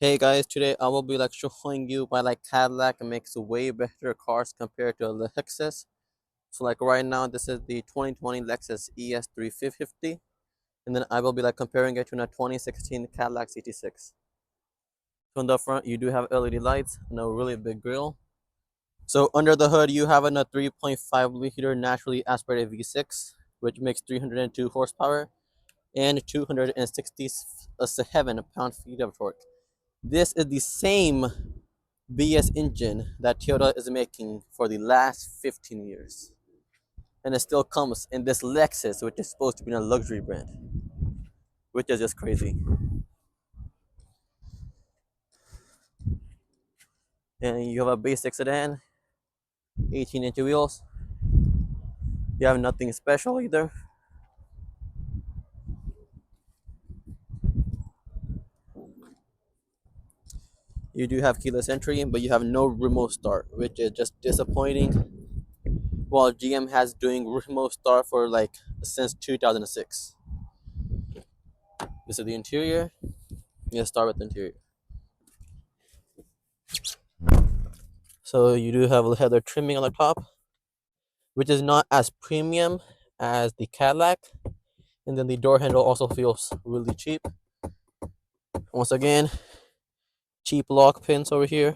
Hey guys, today I will be showing you why Cadillac makes way better cars compared to the Lexus. So right now this is the 2020 Lexus ES350, and then I will be comparing it to a 2016 Cadillac CT6. So on the front you do have LED lights and a really big grille. So under the hood you have a 3.5 liter naturally aspirated V6 which makes 302 horsepower and 267 pound-feet of torque. This is the same BS engine that Toyota is making for the last 15 years. And it still comes in this Lexus, which is supposed to be a luxury brand, which is just crazy. And you have a basic sedan, 18-inch wheels. You have nothing special either. You do have keyless entry, but you have no remote start, which is just disappointing. While GM has doing remote start for since 2006. This is the interior. Let's start with the interior. So you do have leather trimming on the top, which is not as premium as the Cadillac. And then the door handle also feels really cheap. Once again, cheap lock pins over here.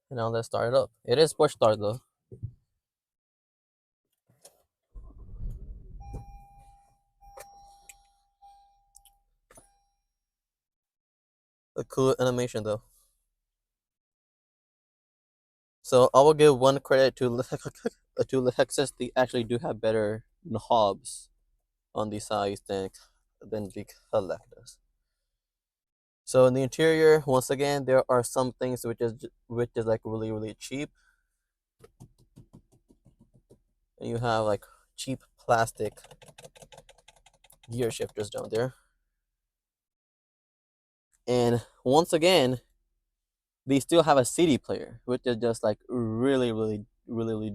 And now let's start it up. It is push start though. A cool animation though. So I will give one credit to to Lexus. They actually do have better knobs on the sides than the Cadillac does. So in the interior, once again, there are some things which is really cheap. And you have cheap plastic gear shifters down there. And once again, they still have a CD player, which is just really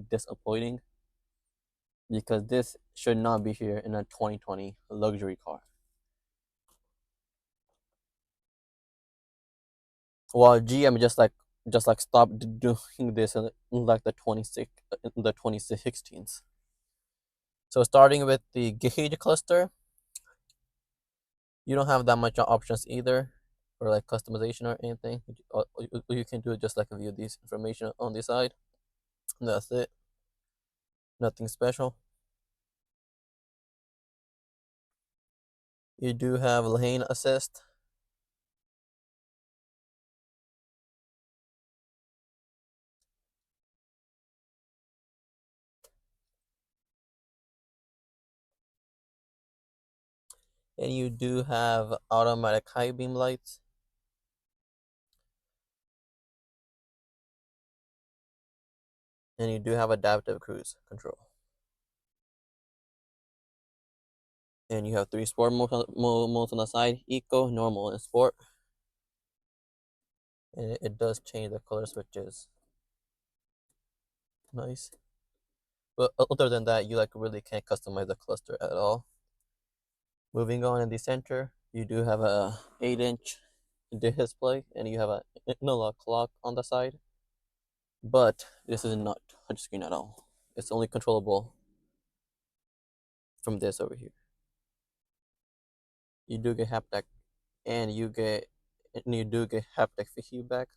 disappointing because this should not be here in a 2020 luxury car. While GM just stopped doing this in the 2016s. So starting with the gauge cluster, you don't have that much options either for customization or anything. You can do just view these information on the side. That's it. Nothing special. You do have lane assist. And you do have automatic high beam lights. And you do have adaptive cruise control. And you have 3 sport modes on the side: eco, normal, and sport. And it does change the color switches. Nice. But other than that, you really can't customize the cluster at all. Moving on in the center, you do have a 8-inch display, and you have a analog clock on the side. But this is not touchscreen at all. It's only controllable from this over here. You do get haptic, and you do get haptic feedback.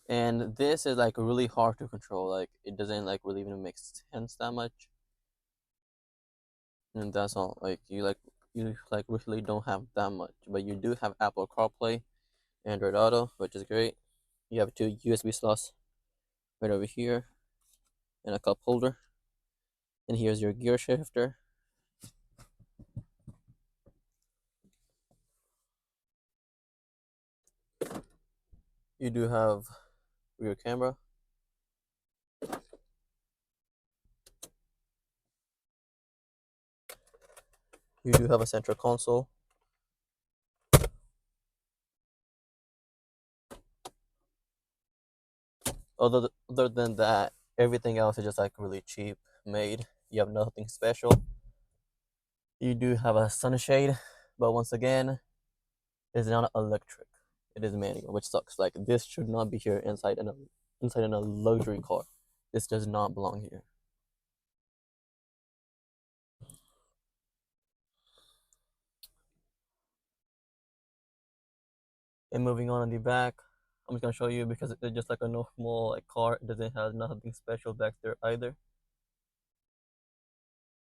And this is really hard to control. It doesn't really even make sense that much. And that's all. You really don't have that much, but you do have Apple CarPlay, Android Auto, which is great. You have 2 USB slots right over here, and a cup holder. And here's your gear shifter. You do have rear camera. You do have a central console. Other than that, Everything else is just like really cheap made. You have nothing special. You do have a sunshade, but once again, it's not electric. It is manual, which sucks. Like this should not be here inside in a luxury car. This does not belong here. And moving on the back, I'm just gonna show you because it's just like a normal like car. It doesn't have nothing special back there either.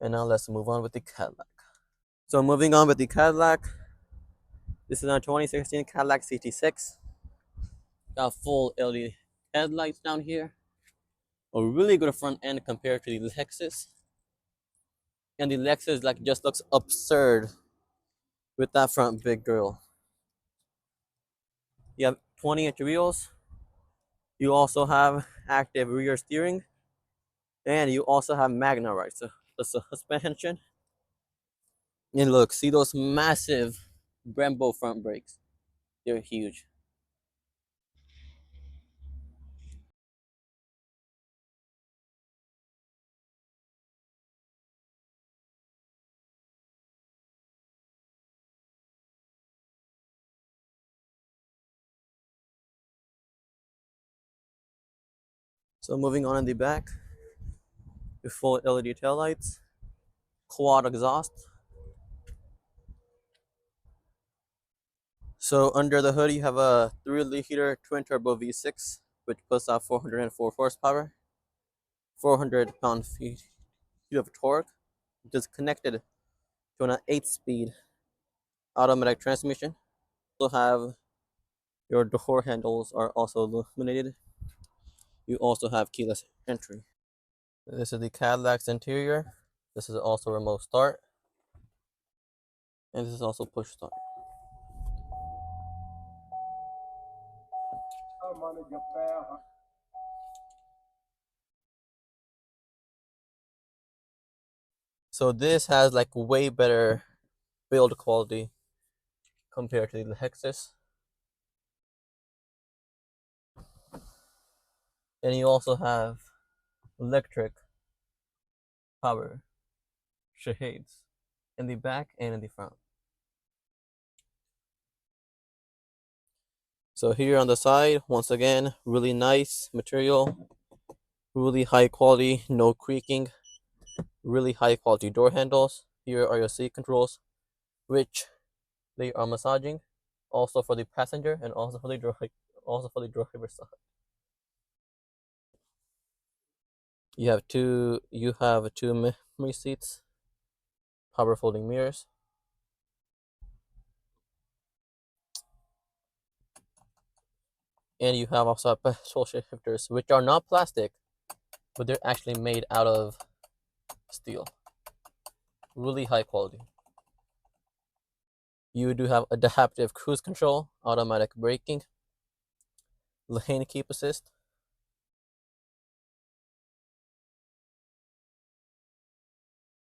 And now let's move on with the Cadillac. So moving on with the Cadillac, this is our 2016 Cadillac CT6. Got full LED headlights down here. A really good front end compared to the Lexus. And the Lexus like just looks absurd with that front big grill. You have 20-inch wheels. You also have active rear steering, and you also have Magna right, so the suspension. And look, see those massive Brembo front brakes? They're huge. So moving on in the back, with full LED taillights, quad exhaust. So under the hood, you have a 3-liter twin turbo V6, which puts out 404 horsepower, 400 pound-feet of torque, which is connected to an 8-speed automatic transmission. You also have your door handles are also illuminated. You also have keyless entry. This is the Cadillac's interior. This is also remote start, and this is also push start. So this has like way better build quality compared to the Lexus. And you also have electric power shades in the back and in the front. So here on the side, once again, really nice material, really high quality, no creaking, really high quality door handles. Here are your seat controls, which they are massaging, also for the passenger and also for the driver side. You have two memory seats, power folding mirrors, and you have also pedal shifters, which are not plastic, but they're actually made out of steel. Really high quality. You do have adaptive cruise control, automatic braking, lane keep assist,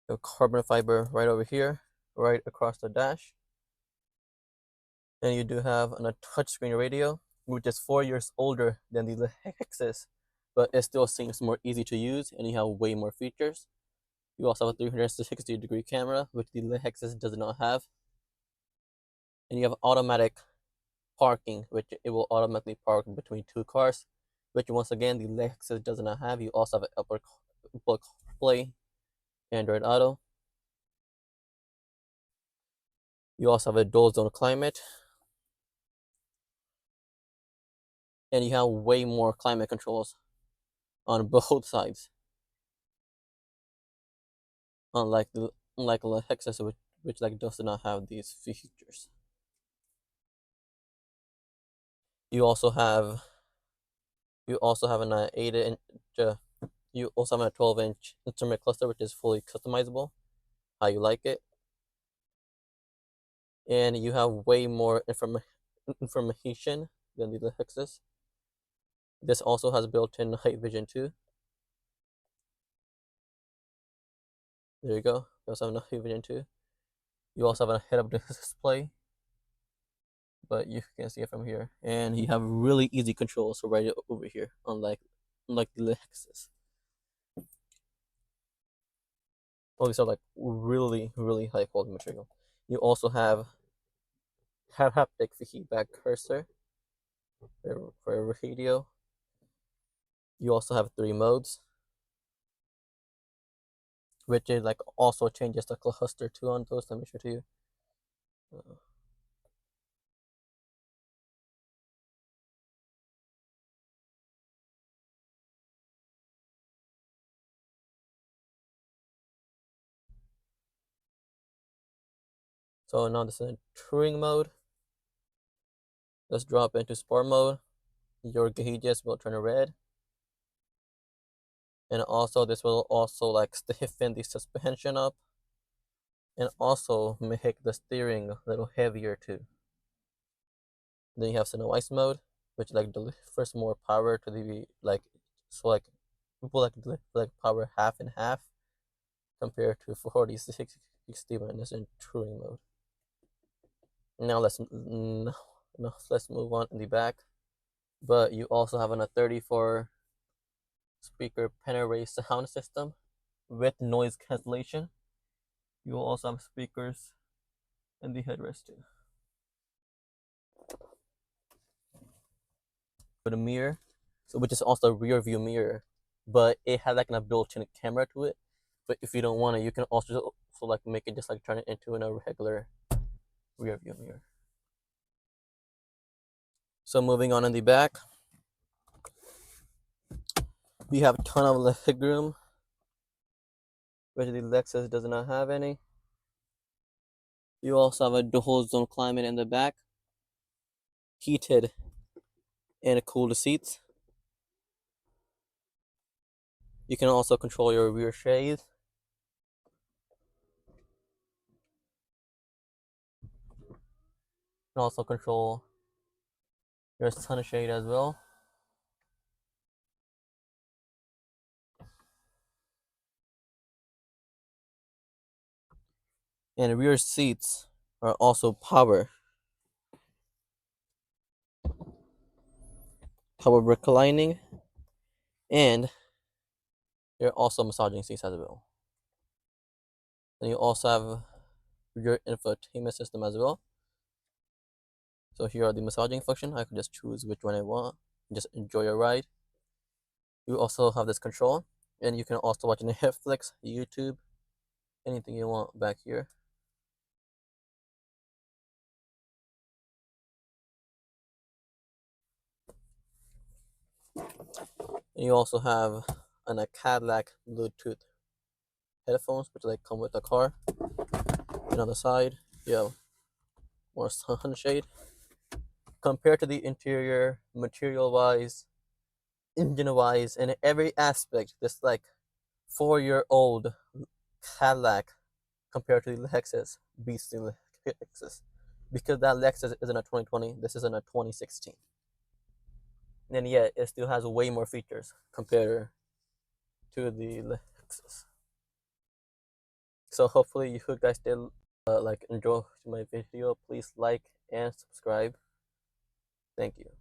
a carbon fiber right over here, right across the dash. And you do have a touchscreen radio, which is 4 years older than the Lexus, but it still seems more easy to use, and you have way more features. You also have a 360-degree camera, which the Lexus does not have. And you have automatic parking, which it will automatically park between two cars, which once again the Lexus does not have. You also have an Apple CarPlay, Android Auto. You also have a dual zone climate, and you have way more climate controls on both sides. Unlike Lexus, which like does not have these features. You also have an 8-inch. You also have a 12-inch instrument cluster, which is fully customizable, how you like it, and you have way more information than the Lexus. This also has built-in night vision too. There you go. You also have night vision too. You also have a head-up display, but you can see it from here. And you have really easy controls right over here, unlike the Lexus. All these are like really, really high quality material. You also have haptic feedback cursor for radio. You also have 3 modes, which is like also changes the cluster too on those. Let me show to you. Uh, so now this is in touring mode. Let's drop into sport mode. Your gauges will turn red, and also this will also like stiffen the suspension up, and also make the steering a little heavier too. Then you have Snow Ice mode, which like delivers more power to the like, so like people like power half and half compared to 4060 when it's in touring mode. Now let's move on in the back. But you also have a 34 speaker Panerai sound system with noise cancellation. You will also have speakers in the headrest too. For the mirror, so which is also a rear view mirror, but it has like a built-in camera to it. But if you don't want it, you can also like make it just like turn it into a regular rear view mirror. So moving on in the back, we have a ton of leg room, which the Lexus does not have any. You also have a dual zone climate in the back, heated and cooled seats. You can also control your rear shades. You can also control your sunshade as well. And rear seats are also power reclining, and they're also massaging seats as well. And you also have your infotainment system as well. So here are the massaging function. I can just choose which one I want. Just enjoy your ride. You also have this control, and you can also watch Netflix, YouTube, anything you want back here. And you also have a Cadillac Bluetooth headphones, which like come with the car. And on the side, you have more sunshade. Compared to the interior, material-wise, engine-wise, and every aspect, this like 4-year-old Cadillac compared to the Lexus beats the Lexus, because that Lexus isn't a 2020. This isn't a 2016. And yet, it still has way more features compared to the Lexus. So hopefully you guys did like enjoy my video. Please like and subscribe. Thank you.